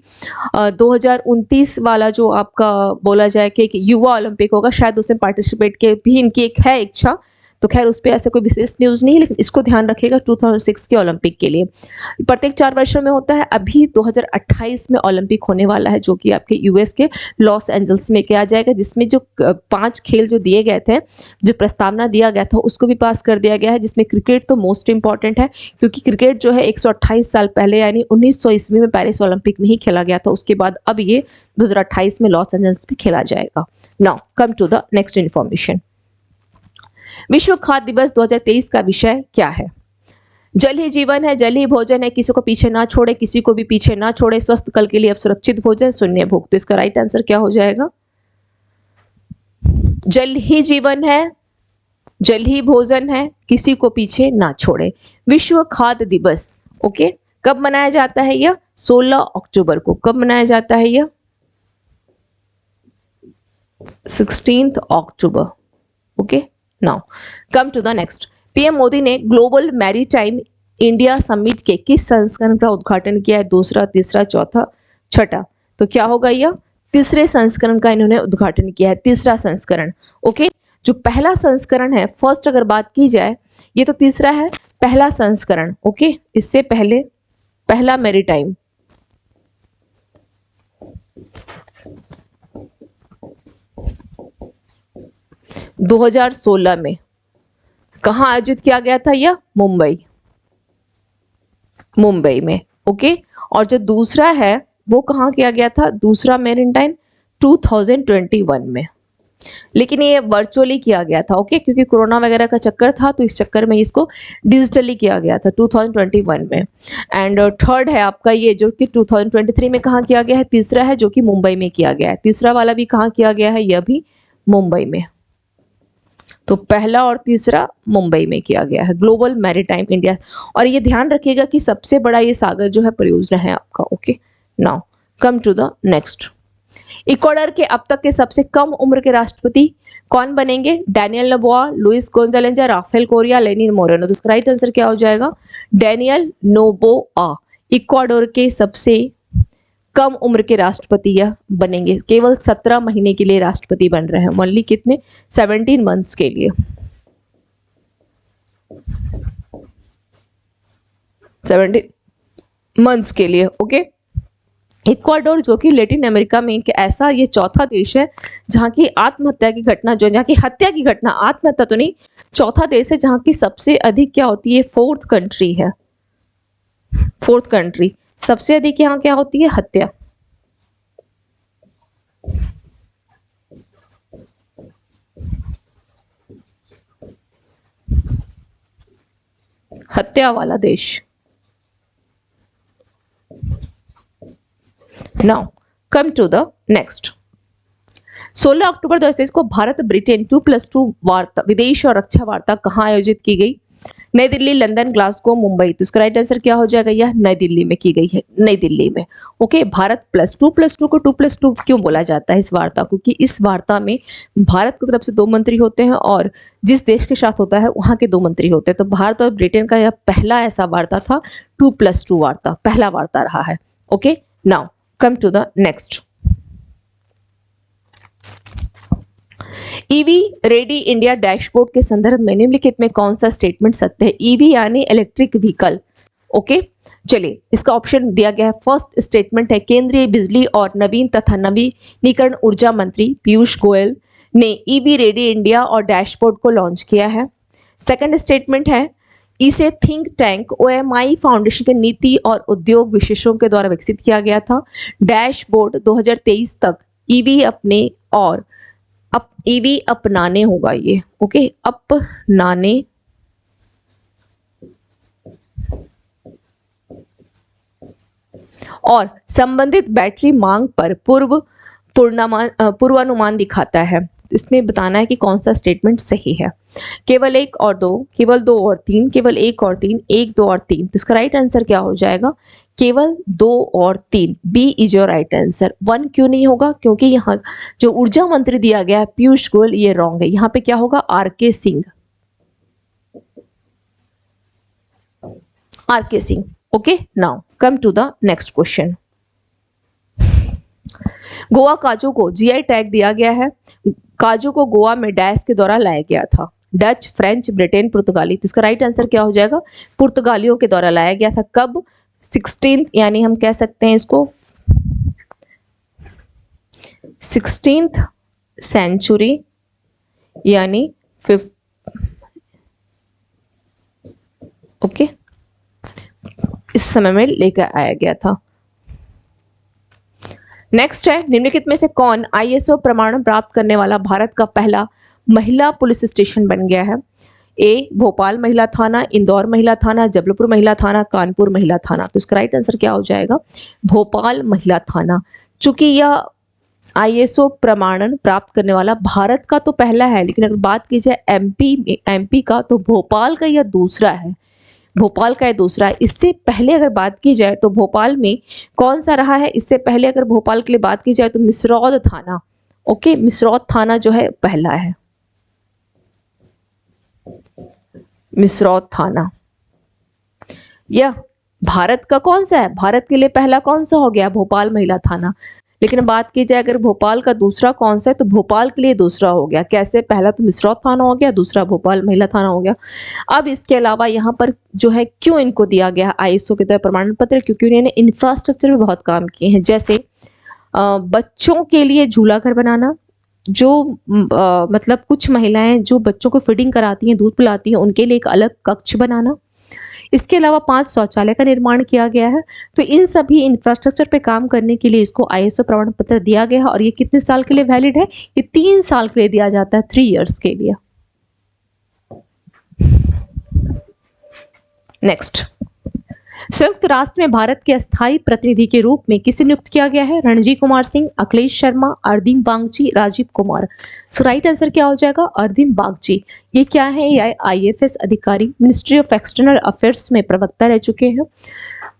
2029 वाला जो आपका बोला जाए कि युवा ओलंपिक होगा, शायद उसमें पार्टिसिपेट के भी इनकी एक है इच्छा। तो खैर उस पर ऐसे कोई विशेष न्यूज़ नहीं है, लेकिन इसको ध्यान रखिएगा 2006 के ओलंपिक के लिए। प्रत्येक 4 वर्षों में होता है। अभी 2028 में ओलंपिक होने वाला है, जो कि आपके यूएस के लॉस एंजल्स में किया जाएगा, जिसमें जो 5 खेल जो दिए गए थे, जो प्रस्तावना दिया गया था, उसको भी पास कर दिया गया है, जिसमें क्रिकेट तो मोस्ट इंपॉर्टेंट है, क्योंकि क्रिकेट जो है 128 साल पहले यानी 1900 ईस्वी में पेरिस ओलंपिक में ही खेला गया था। उसके बाद अब ये 2028 में लॉस एंजल्स में खेला जाएगा। Now come to the next information. विश्व खाद्य दिवस 2023 का विषय क्या है? जल ही जीवन है, जल ही भोजन है, किसी को पीछे ना छोड़े, किसी को भी पीछे ना छोड़े, स्वस्थ कल के लिए अब सुरक्षित भोजन, शून्य भूख। तो इसका राइट आंसर क्या हो जाएगा? जल ही जीवन है, जल ही भोजन है, किसी को पीछे ना छोड़े। विश्व खाद्य दिवस, ओके, कब मनाया जाता है यह? 16 अक्टूबर को। कब मनाया जाता है यह? 16th अक्टूबर। Okay, now come to the next. PM Modi ने ग्लोबल मैरीटाइम इंडिया समिट के किस संस्करण का उद्घाटन किया है? दूसरा, तीसरा, चौथा, छठा। तो क्या होगा यह? तीसरे संस्करण का इन्होंने उद्घाटन किया है, तीसरा संस्करण। ओके, जो पहला संस्करण है, फर्स्ट अगर बात की जाए, ये तो तीसरा है, पहला संस्करण। ओके, इससे पहले पहला मैरीटाइम 2016 में कहाँ आयोजित किया गया था? यह मुंबई में। ओके, और जो दूसरा है वो कहाँ किया गया था? दूसरा मैरीटाइम 2021 में, लेकिन ये वर्चुअली किया गया था। ओके, क्योंकि कोरोना वगैरह का चक्कर था, तो इस चक्कर में इसको डिजिटली किया गया था 2021 में। एंड थर्ड है आपका ये जो कि 2023 में कहाँ किया गया है? तीसरा है जो कि मुंबई में किया गया है। तीसरा वाला भी कहाँ किया गया है? यह भी मुंबई में। तो पहला और तीसरा मुंबई में किया गया है, ग्लोबल मैरीटाइम इंडिया। और ये ध्यान रखिएगा कि सबसे बड़ा ये सागर जो है परियोजना है आपका। Okay, now come to the next. Ecuador के अब तक के सबसे कम उम्र के राष्ट्रपति कौन बनेंगे? Daniel Noboa, Luis Gonzalez, Rafael Correa, Lenin Moreno. तो राइट आंसर क्या हो जाएगा? डैनियल नोबोआ इक्वाडोर के सबसे कम उम्र के राष्ट्रपति यह बनेंगे। केवल 17 महीने के लिए राष्ट्रपति बन रहे हैं, ओनली कितने? 17 मंथ्स के लिए, 17 मंथ्स के लिए। ओके, इक्वाडोर जो कि लैटिन अमेरिका में एक ऐसा ये चौथा देश है जहाँ की आत्महत्या की घटना जो, जहाँ की हत्या की घटना, आत्महत्या तो नहीं, चौथा देश है जहाँ की सबसे अधिक क्या होती है? फोर्थ कंट्री है, फोर्थ कंट्री सबसे अधिक यहाँ क्या होती है? हत्या। हत्या वाला देश। Now come to the next. 16 अक्टूबर 2023 को भारत ब्रिटेन 2+2 वार्ता, विदेश और रक्षा वार्ता कहाँ आयोजित की गई? नई दिल्ली, लंदन, ग्लासगो, मुंबई। तो इसका राइट आंसर क्या हो जाएगा? यह नई दिल्ली में की गई है, नई दिल्ली में। ओके, भारत +2+2 को 2+2 क्यों बोला जाता है इस वार्ता को? कि इस वार्ता में भारत की तरफ से 2 मंत्री होते हैं और जिस देश के साथ होता है वहां के 2 मंत्री होते हैं। तो भारत और ब्रिटेन का यह पहला ऐसा वार्ता था, 2+2 वार्ता, पहला वार्ता रहा है। Okay, now come to the next. EV ready India dashboard के संदर्भ में निम्नलिखित में कौन सा स्टेटमेंट सत्य है? ईवी यानी इलेक्ट्रिक व्हीकल। ओके, चलिए इसका ऑप्शन दिया गया है। फर्स्ट स्टेटमेंट है, केंद्रीय बिजली और नवीन तथा नवीनीकरण ऊर्जा मंत्री पीयूष गोयल ने ईवी रेडी इंडिया और डैशबोर्ड को लॉन्च किया है। सेकंड स्टेटमेंट है, इसे थिंक टैंक ओएमआई फाउंडेशन के नीति और उद्योग विशेषज्ञों के द्वारा विकसित किया गया था। डैशबोर्ड 2023 तक ईवी अपने और ईवी अपनाने होगा ये। ओके, अपनाने और संबंधित बैटरी मांग पर पूर्वानुमान दिखाता है। इसमें बताना है कि कौन सा स्टेटमेंट सही है। केवल 1 और 2, केवल 2 और 3, केवल 1 और 3, 1, 2 और 3। तो इसका राइट आंसर क्या हो जाएगा? केवल 2 और 3, B is your right answer. 1 क्यों नहीं होगा? क्योंकि यहाँ जो ऊर्जा मंत्री दिया गया है पीयूष गोयल, ये रॉन्ग है। यहाँ पे क्या होगा? RK Singh, RK Singh. Okay, now come to the next question. Goa काजू को जीआई टैग दिया गया है। काजू को गोवा में डैश के द्वारा लाया गया था। डच, फ्रेंच, ब्रिटेन, पुर्तगाली। तो इसका राइट आंसर क्या हो जाएगा? पुर्तगालियों के द्वारा लाया गया था। कब? 16th, यानी हम कह सकते हैं इसको 16th सेंचुरी, यानी 5th। ओके, इस समय में लेकर आया गया था। नेक्स्ट है, निम्नलिखित में से कौन आईएसओ प्रमाणन प्राप्त करने वाला भारत का पहला महिला पुलिस स्टेशन बन गया है? ए भोपाल महिला थाना, इंदौर महिला थाना, जबलपुर महिला थाना, कानपुर महिला थाना। तो इसका राइट आंसर क्या हो जाएगा? भोपाल महिला थाना। चूंकि यह आईएसओ प्रमाणन प्राप्त करने वाला भारत का तो पहला है, लेकिन अगर बात की जाए एमपी का, तो भोपाल का यह दूसरा है। भोपाल का यह दूसरा है। इससे पहले अगर बात की जाए तो भोपाल में कौन सा रहा है? इससे पहले अगर भोपाल के लिए बात की जाए तो मिसरौद थाना। ओके, मिसरौद थाना जो है पहला है, मिसरौद थाना। यह भारत का कौन सा है? भारत के लिए पहला कौन सा हो गया? भोपाल महिला थाना। लेकिन बात की जाए अगर भोपाल का दूसरा कौन सा है, तो भोपाल के लिए दूसरा हो गया। कैसे? पहला तो मिसरौद थाना हो गया, दूसरा भोपाल महिला थाना हो गया। अब इसके अलावा यहाँ पर जो है क्यों इनको दिया गया आईएसओ के तहत प्रमाण पत्र? क्योंकि उन्होंने इंफ्रास्ट्रक्चर में बहुत काम किए हैं, जैसे बच्चों के लिए झूला घर बनाना, जो मतलब कुछ महिलाएं जो बच्चों को फीडिंग कराती हैं, दूध पिलाती हैं, उनके लिए एक अलग कक्ष बनाना। इसके अलावा 5 शौचालय का निर्माण किया गया है। तो इन सभी इंफ्रास्ट्रक्चर पे काम करने के लिए इसको आईएसओ प्रमाण पत्र दिया गया है। और ये कितने साल के लिए वैलिड है? ये 3 साल के लिए दिया जाता है, 3 इयर्स के लिए। नेक्स्ट, संयुक्त राष्ट्र में भारत के अस्थायी प्रतिनिधि के रूप में किसे नियुक्त किया गया है? रणजीत कुमार सिंह, अखिलेश शर्मा, अर्दिम बागची, राजीव कुमार। सो राइट आंसर क्या हो जाएगा? अर्दिम बागची। ये क्या है? ये आईएफएस अधिकारी, मिनिस्ट्री ऑफ एक्सटर्नल अफेयर्स में प्रवक्ता रह चुके हैं।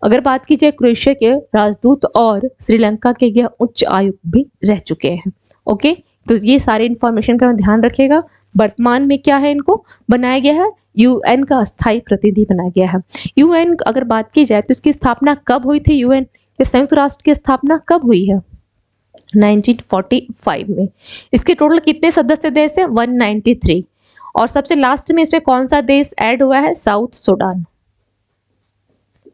अगर बात की जाए क्रोएशिया के राजदूत और श्रीलंका के यह उच्च आयुक्त भी रह चुके हैं। ओके, तो ये सारे इंफॉर्मेशन का ध्यान रखिएगा। वर्तमान में क्या है? इनको बनाया गया है यूएन का अस्थायी प्रतिनिधि बनाया गया है। यूएन अगर बात की जाए तो इसकी स्थापना कब हुई थी? यूएन के संयुक्त राष्ट्र की स्थापना कब हुई है? 1945 में। इसके टोटल कितने सदस्य देश है? 193। और सबसे लास्ट में इसमें कौन सा देश ऐड हुआ है? South Sudan.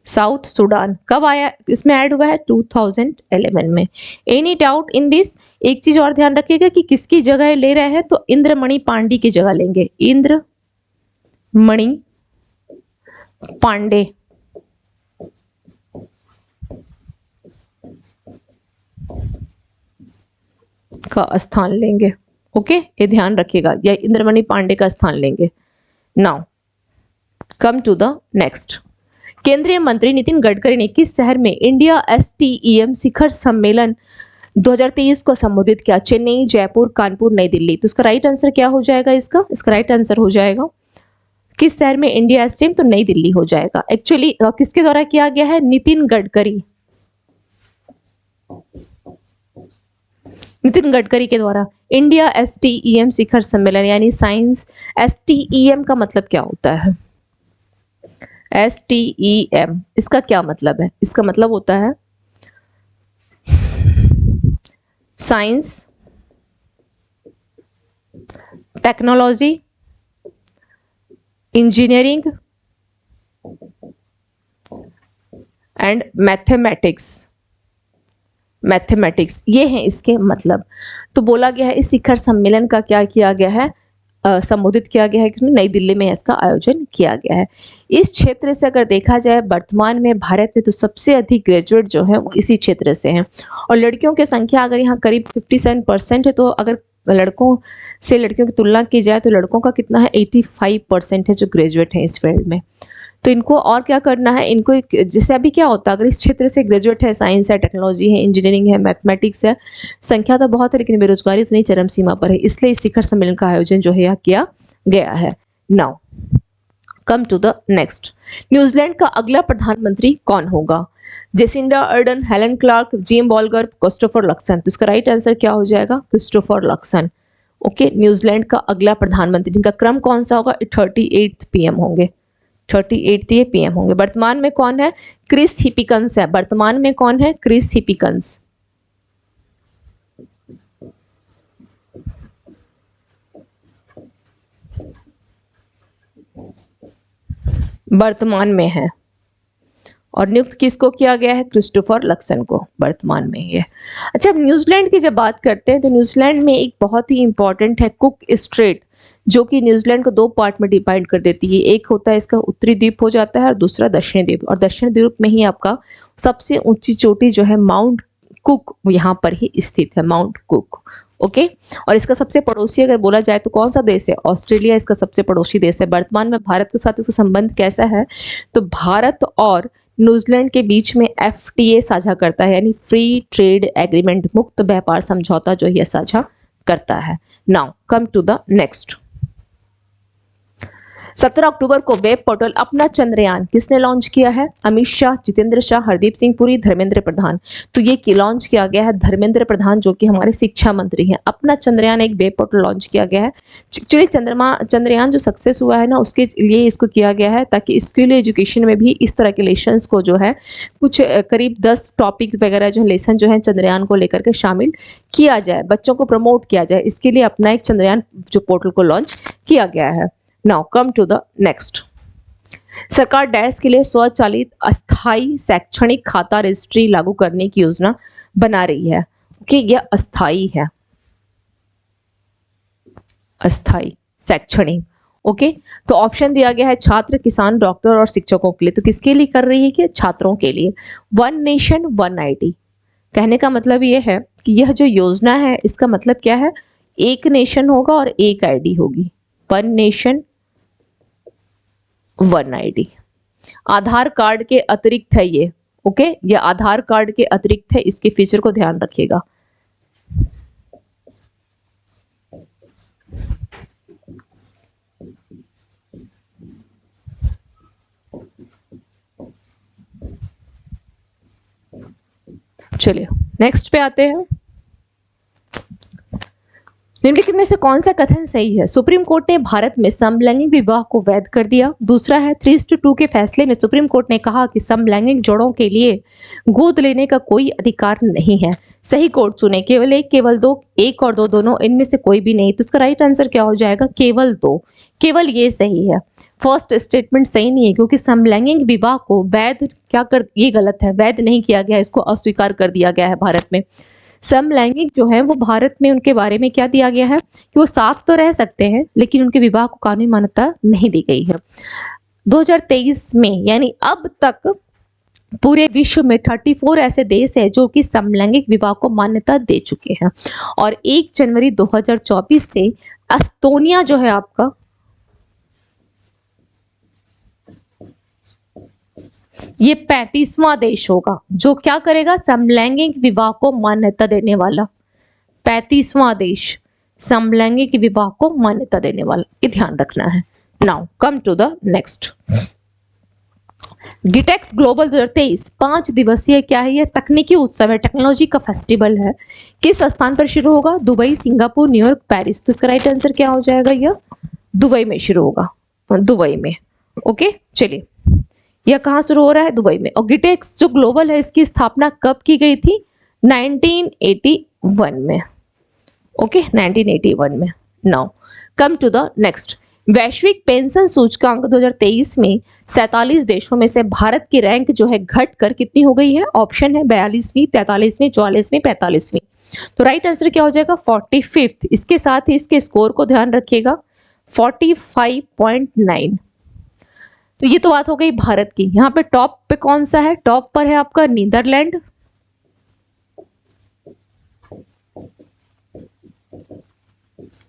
साउथ सूडान कब आया? इसमें ऐड हुआ है 2011 में। Any doubt in this? एक चीज और ध्यान रखिएगा कि किसकी जगह ले रहे हैं, तो इंद्रमणि पांडे की जगह लेंगे। इंद्रमणि पांडे का स्थान लेंगे। ओके, ये ध्यान रखिएगा, या इंद्रमणि पांडे का स्थान लेंगे। Now come to the next. केंद्रीय मंत्री नितिन गडकरी ने किस शहर में इंडिया एसटीईएम शिखर सम्मेलन 2023 को संबोधित किया? चेन्नई, जयपुर, कानपुर, नई दिल्ली। तो इसका राइट आंसर क्या हो जाएगा? इसका राइट आंसर हो जाएगा किस शहर में इंडिया एसटीईएम, तो नई दिल्ली हो जाएगा। एक्चुअली किसके द्वारा किया गया है? नितिन गडकरी के द्वारा इंडिया एसटीईएम शिखर सम्मेलन, यानी साइंस। एसटीईएम का मतलब क्या होता है? STEM, इसका क्या मतलब है? इसका मतलब होता है science, technology, engineering and mathematics, ये हैं इसके मतलब। तो बोला गया है इस शिखर सम्मेलन का क्या किया गया है? संबोधित किया गया है, इसमें नई दिल्ली में इसका आयोजन किया गया है। इस क्षेत्र से अगर देखा जाए वर्तमान में भारत में, तो सबसे अधिक ग्रेजुएट जो है वो इसी क्षेत्र से हैं। और लड़कियों की संख्या अगर यहाँ करीब 57% है, तो अगर लड़कों से लड़कियों की तुलना की जाए तो लड़कों का कितना है? 85% है जो ग्रेजुएट हैं इस फील्ड में। तो इनको और क्या करना है? इनको जैसे अभी क्या होता है, अगर इस क्षेत्र से ग्रेजुएट है, साइंस है, टेक्नोलॉजी है, इंजीनियरिंग है, मैथमेटिक्स है, संख्या तो बहुत है लेकिन बेरोजगारी उतनी चरम सीमा पर है, इसलिए इस शिखर सम्मेलन का आयोजन जो है यह किया गया है। Now come to the next. New Zealand का अगला प्रधानमंत्री कौन होगा? Jacinda Ardern, Helen Clark, Jim Bolger, Christopher Luxon. तो इसका राइट आंसर क्या हो जाएगा? Christopher Luxon. ओके, न्यूजीलैंड का अगला प्रधानमंत्री, इनका क्रम कौन सा होगा? 38 PM होंगे, 38 PM होंगे। वर्तमान में कौन है? क्रिस हिपिकंस है। वर्तमान में कौन है? क्रिस हिपिकंस। वर्तमान में है। और नियुक्त किसको किया गया है? क्रिस्टोफर लक्सन को वर्तमान में ये। अच्छा, अब न्यूजीलैंड की जब बात करते हैं तो न्यूजीलैंड में एक बहुत ही इंपॉर्टेंट है कुक स्ट्रेट, जो कि न्यूजीलैंड को 2 पार्ट में डिवाइड कर देती है। एक होता है इसका उत्तरी द्वीप हो जाता है और दूसरा दक्षिणी द्वीप। और दक्षिणी द्वीप में ही आपका सबसे ऊंची चोटी जो है माउंट कुक यहाँ पर ही स्थित है, माउंट कुक। ओके। और इसका सबसे पड़ोसी अगर बोला जाए तो कौन सा देश है? ऑस्ट्रेलिया इसका सबसे पड़ोसी देश है। वर्तमान में भारत के साथ इसका संबंध कैसा है? तो भारत और न्यूजीलैंड के बीच में एफटीए साझा करता है, यानी फ्री ट्रेड एग्रीमेंट, मुक्त व्यापार समझौता जो यह साझा करता है। Now come to the next. 17 अक्टूबर को वेब पोर्टल अपना चंद्रयान किसने लॉन्च किया है? अमित शाह, जितेंद्र शाह, हरदीप सिंह पुरी, धर्मेंद्र प्रधान। तो ये लॉन्च किया गया है धर्मेंद्र प्रधान, जो कि हमारे शिक्षा मंत्री हैं। अपना चंद्रयान एक वेब पोर्टल लॉन्च किया गया है। एक्चुअली चंद्रयान जो सक्सेस हुआ है ना, उसके लिए इसको किया गया है ताकि स्कूल एजुकेशन में भी इस तरह के लेसन्स को जो है कुछ करीब 10 टॉपिक वगैरह जो लेसन जो है चंद्रयान को लेकर के शामिल किया जाए, बच्चों को प्रमोट किया जाए। इसके लिए अपना एक चंद्रयान जो पोर्टल को लॉन्च किया गया है। Now come to the next. सरकार डैश के लिए स्वचालित अस्थायी शैक्षणिक खाता रजिस्ट्री लागू करने की योजना बना रही है। ओके, यह अस्थायी है, अस्थायी शैक्षणिक। ओके, तो ऑप्शन दिया गया है छात्र, किसान, डॉक्टर और शिक्षकों के लिए। तो किसके लिए कर रही है कि छात्रों के लिए। वन नेशन वन आईडी, कहने का मतलब यह है कि यह जो योजना है इसका मतलब क्या है? एक नेशन होगा और एक आईडी होगी। One nation one ID. Aadhaar card के अतिरिक्त है ये। ओके, ये आधार कार्ड के अतिरिक्त है, इसके फीचर को ध्यान रखिएगा। चलिए नेक्स्ट पे आते हैं। निम्नलिखित में से कौन सा कथन सही है? सुप्रीम कोर्ट ने भारत में समलैंगिक विवाह को वैध कर दिया। दूसरा है 3:2 के फैसले में सुप्रीम कोर्ट ने कहा कि समलैंगिक जोड़ों के लिए गोद लेने का कोई अधिकार नहीं है। सही कोड चुने, केवल एक, केवल दो, एक और दो, दोनों, इनमें से कोई भी नहीं। तो इसका राइट आंसर क्या हो जाएगा? केवल दो, केवल ये सही है। फर्स्ट स्टेटमेंट सही नहीं है क्योंकि समलैंगिक विवाह को वैध ये गलत है, वैध नहीं किया गया, इसको अस्वीकार कर दिया गया है भारत में। समलैंगिक जो है वो भारत में उनके बारे में क्या दिया गया है कि वो साथ तो रह सकते हैं लेकिन उनके विवाह को कानूनी मान्यता नहीं दी गई है। 2023 में यानी अब तक पूरे विश्व में 34 ऐसे देश हैं जो कि समलैंगिक विवाह को मान्यता दे चुके हैं। और 1 जनवरी 2024 से एस्टोनिया जो है आपका ये 35वां देश होगा जो क्या करेगा? समलैंगिक विवाह को मान्यता देने वाला। 35वां देश समलैंगिक विवाह को मान्यता देने वाला, ये ध्यान रखना है। Now come to the next. GITEX global 2023 5 दिवसीय क्या है? ये तकनीकी उत्सव है, टेक्नोलॉजी का फेस्टिवल है। किस स्थान पर शुरू होगा? Dubai, Singapore, New York, Paris. तो इसका राइट आंसर क्या हो जाएगा? यह दुबई में शुरू होगा, दुबई में। ओके, चलिए, यह कहाँ शुरू हो रहा है? दुबई में। और गिटेक्स जो ग्लोबल है इसकी स्थापना कब की गई थी? 1981 में। ओके, 1981 में। Now come to the next. वैश्विक पेंशन सूचकांक 2023 में 47 देशों में से भारत की रैंक जो है घटकर कितनी हो गई है? ऑप्शन है 42वीं, 43वीं, 44वीं, 45वीं। तो राइट आंसर क्या हो जाएगा? 45th। इसके साथ ही इसके स्कोर को ध्यान रखिएगा, 45.9। तो ये तो बात हो गई भारत की। यहाँ पे टॉप पे कौन सा है? टॉप पर है आपका नीदरलैंड,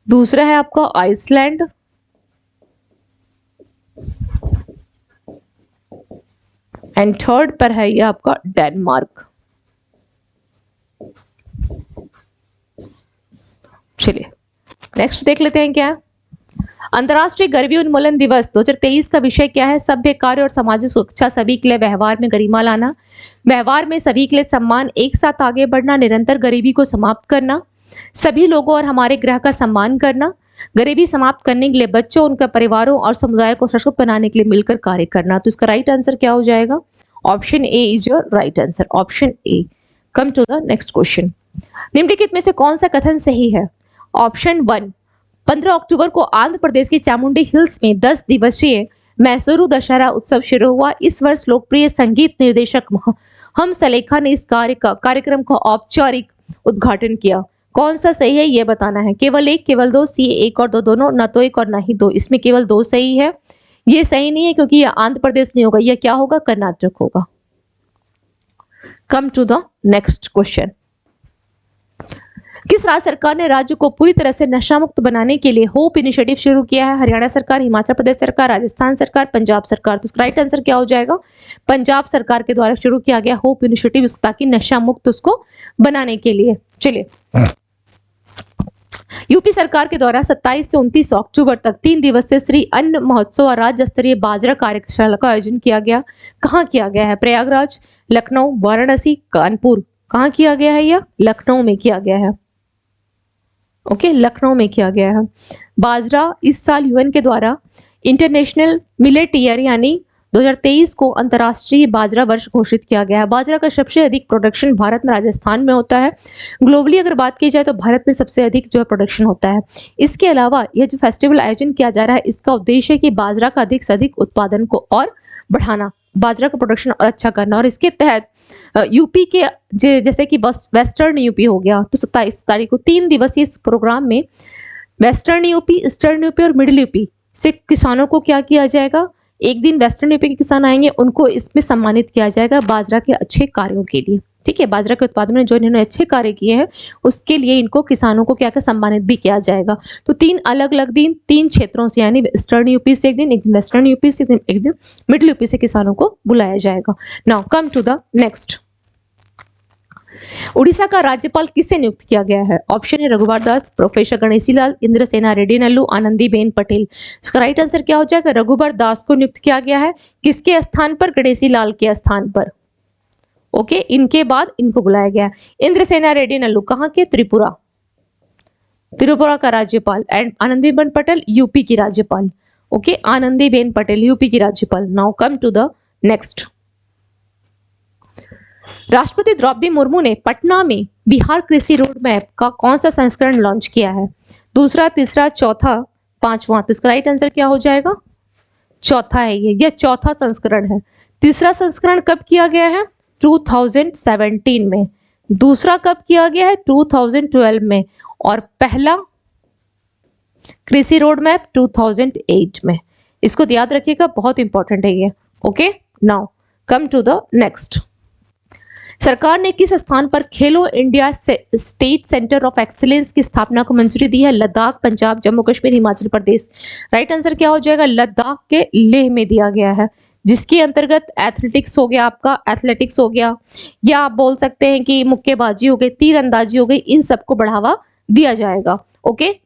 दूसरा है आपका आइसलैंड, एंड थर्ड पर है ये आपका डेनमार्क। चलिए नेक्स्ट देख लेते हैं क्या है। अंतर्राष्ट्रीय गरीबी उन्मूलन दिवस 2023 का विषय क्या है? सभ्य कार्य और सामाजिक सुरक्षा, सभी के लिए व्यवहार में गरिमा लाना, व्यवहार में सभी के लिए सम्मान, एक साथ आगे बढ़ना, निरंतर गरीबी को समाप्त करना, सभी लोगों और हमारे ग्रह का सम्मान करना, गरीबी समाप्त करने के लिए बच्चों, उनके परिवारों और समुदाय को सशक्त बनाने के लिए मिलकर कार्य करना। तो इसका राइट आंसर क्या हो जाएगा? Option A is your right answer, option A. Come to the next question. निम्नलिखित में से कौन सा कथन सही है? ऑप्शन 1, 15 अक्टूबर को आंध्र प्रदेश की चामुंडी हिल्स में 10 दिवसीय मैसूरू दशहरा उत्सव शुरू हुआ। इस वर्ष लोकप्रिय संगीत निर्देशक हंसलेखा ने इस कार्यक्रम का औपचारिक उद्घाटन किया। कौन सा सही है ये बताना है। केवल एक, केवल दो, सी एक और दो, दोनों, न तो एक और ना ही दो। इसमें केवल दो सही है। ये सही नहीं है क्योंकि ये आंध्र प्रदेश नहीं होगा, यह क्या होगा? कर्नाटक होगा। Come to the next question. किस राज्य सरकार ने राज्य को पूरी तरह से नशा मुक्त बनाने के लिए होप इनिशिएटिव शुरू किया है? हरियाणा सरकार, हिमाचल प्रदेश सरकार, राजस्थान सरकार, पंजाब सरकार। तो इसका राइट आंसर क्या हो जाएगा? पंजाब सरकार के द्वारा शुरू किया गया होप इनिशिएटिव, ताकि नशा मुक्त उसको बनाने के लिए। चलिए, यूपी सरकार के द्वारा 27 से 29 अक्टूबर तक 3 दिवसीय श्री अन्न महोत्सव और राज्य स्तरीय बाजरा कार्यशाला का आयोजन किया गया। कहाँ किया गया है? प्रयागराज, लखनऊ, वाराणसी, कानपुर। कहाँ किया गया है? यह लखनऊ में किया गया है। ओके, लखनऊ में किया गया है। बाजरा इस साल यूएन के द्वारा इंटरनेशनल मिलेट ईयर यानी 2023 को अंतर्राष्ट्रीय बाजरा वर्ष घोषित किया गया है। बाजरा का सबसे अधिक प्रोडक्शन भारत में राजस्थान में होता है। ग्लोबली अगर बात की जाए तो भारत में सबसे अधिक जो है प्रोडक्शन होता है। इसके अलावा यह जो फेस्टिवल आयोजन किया जा रहा है, इसका उद्देश्य है कि बाजरा का अधिक से अधिक उत्पादन को और बढ़ाना, बाजरा का प्रोडक्शन और अच्छा करना। और इसके तहत यूपी के जैसे कि वेस्टर्न यूपी हो गया, तो 27 तारीख को 3 दिवसीय इस प्रोग्राम में वेस्टर्न यूपी, ईस्टर्न यूपी और मिडिल यूपी से किसानों को क्या किया जाएगा? एक दिन वेस्टर्न यूपी के किसान आएंगे, उनको इसमें सम्मानित किया जाएगा बाजरा के अच्छे कार्यों के लिए। ठीक है, बाजरा के उत्पादन में जो इन्होंने अच्छे कार्य किए हैं उसके लिए इनको किसानों को क्या सम्मानित भी किया जाएगा। तो 3 अलग अलग दिन 3 क्षेत्रों से, यानी ईस्टर्न यूपी से एक दिन वेस्टर्न यूपी से एक दिन मिडिल यूपी से किसानों को बुलाया जाएगा। Now come to the next. Orissa का राज्यपाल किससे नियुक्त किया गया है? ऑप्शन है रघुवर दास, प्रोफेसर गणेशी लाल, इंद्रसेना रेड्डी नल्लू, आनंदीबेन पटेल। इसका राइट आंसर क्या हो जाएगा? रघुवर दास को नियुक्त किया गया है। किसके स्थान पर? गणेशी लाल के स्थान पर। ओके, इनके बाद इनको बुलाया गया। इंद्रसेना रेड्डी नल्लू कहाँ के? त्रिपुरा, त्रिपुरा का राज्यपाल। एंड आनंदीबेन पटेल यूपी की राज्यपाल। ओके, आनंदीबेन पटेल यूपी की राज्यपाल। Now come to the next. राष्ट्रपति द्रौपदी मुर्मू ने पटना में बिहार कृषि रोड मैप का कौन सा संस्करण लॉन्च किया है? दूसरा, तीसरा, चौथा, पांचवा। तो इसका राइट आंसर क्या हो जाएगा? चौथा है यह चौथा संस्करण है। तीसरा संस्करण कब किया गया है? 2017 में। दूसरा कब किया गया है? 2012 में। और पहला कृषि रोड मैप 2008 में। इसको याद रखिएगा, बहुत इंपॉर्टेंट है ये। Okay, now come to the next. सरकार ने किस स्थान पर Khelo India state centre of excellence की स्थापना को मंजूरी दी है? लद्दाख, पंजाब, जम्मू कश्मीर, हिमाचल प्रदेश। राइट आंसर क्या हो जाएगा? लद्दाख के लेह में दिया गया है, जिसके अंतर्गत एथलेटिक्स हो गया, आपका एथलेटिक्स हो गया, या आप बोल सकते हैं कि मुक्केबाजी हो गई, तीरंदाजी हो गई, इन सबको बढ़ावा दिया जाएगा। ओके,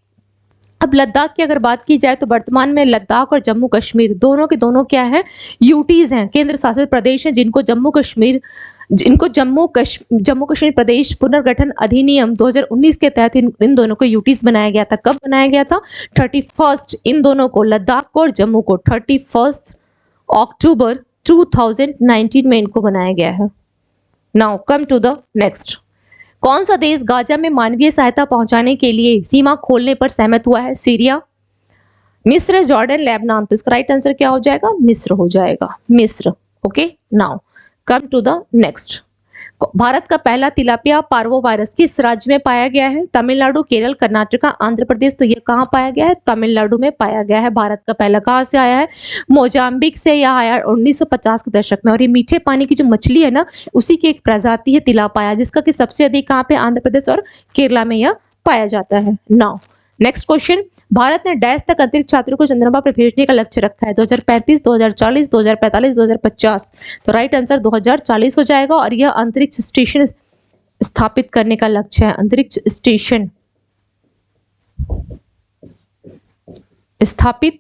अब लद्दाख की अगर बात की जाए तो वर्तमान में लद्दाख और जम्मू कश्मीर दोनों के दोनों क्या है? यूटीज हैं, केंद्र शासित प्रदेश हैं, जिनको जम्मू कश्मीर प्रदेश पुनर्गठन अधिनियम 2019 के तहत इन दोनों को यूटीज बनाया गया था। कब बनाया गया था? 31 इन दोनों को, लद्दाख को और जम्मू को 31 अक्टूबर 2019 में इनको बनाया गया है। Now come to the next. कौन सा देश गाजा में मानवीय सहायता पहुंचाने के लिए सीमा खोलने पर सहमत हुआ है? सीरिया, मिस्र, जॉर्डन, लेबनान। तो इसका राइट आंसर क्या हो जाएगा? मिस्र हो जाएगा, मिस्र। Okay, now come to the next. Bharat का पहला तिलापिया पार्वो वायरस किस राज्य में पाया गया है? तमिलनाडु, केरल, कर्नाटका, आंध्र प्रदेश। तो ये कहाँ पाया गया है? तमिलनाडु में पाया गया है। भारत का पहला कहाँ से आया है? मोजाम्बिक से यह आया 1950 के दशक में। और ये मीठे पानी की जो मछली है ना, उसी की एक प्रजाति है तिलापाया, जिसका कि सबसे अधिक कहाँ पे? आंध्र प्रदेश और केरला में यह पाया जाता है। Now next question. भारत ने डैश तक अंतरिक्ष छात्रों को चंद्रमा पर भेजने का लक्ष्य रखा है? 2035, 2040, 2045, 2050। तो राइट आंसर 2040 हो जाएगा। और यह अंतरिक्ष स्टेशन स्थापित करने का लक्ष्य है। अंतरिक्ष स्टेशन स्थापित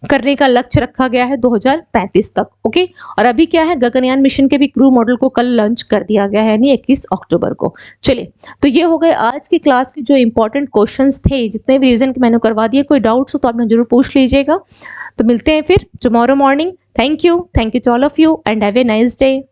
करने का लक्ष्य रखा गया है 2035 तक। ओके, और अभी क्या है? गगनयान मिशन के भी क्रू मॉडल को कल लॉन्च कर दिया गया है, यानी 21 अक्टूबर को। चलिए, तो ये हो गए आज की क्लास के जो इंपॉर्टेंट क्वेश्चंस थे, जितने भी रिवीजन के मैंने करवा दिए। कोई डाउट्स हो तो आपने जरूर पूछ लीजिएगा। तो मिलते हैं फिर tomorrow morning. Thank you to all of you and have a nice day.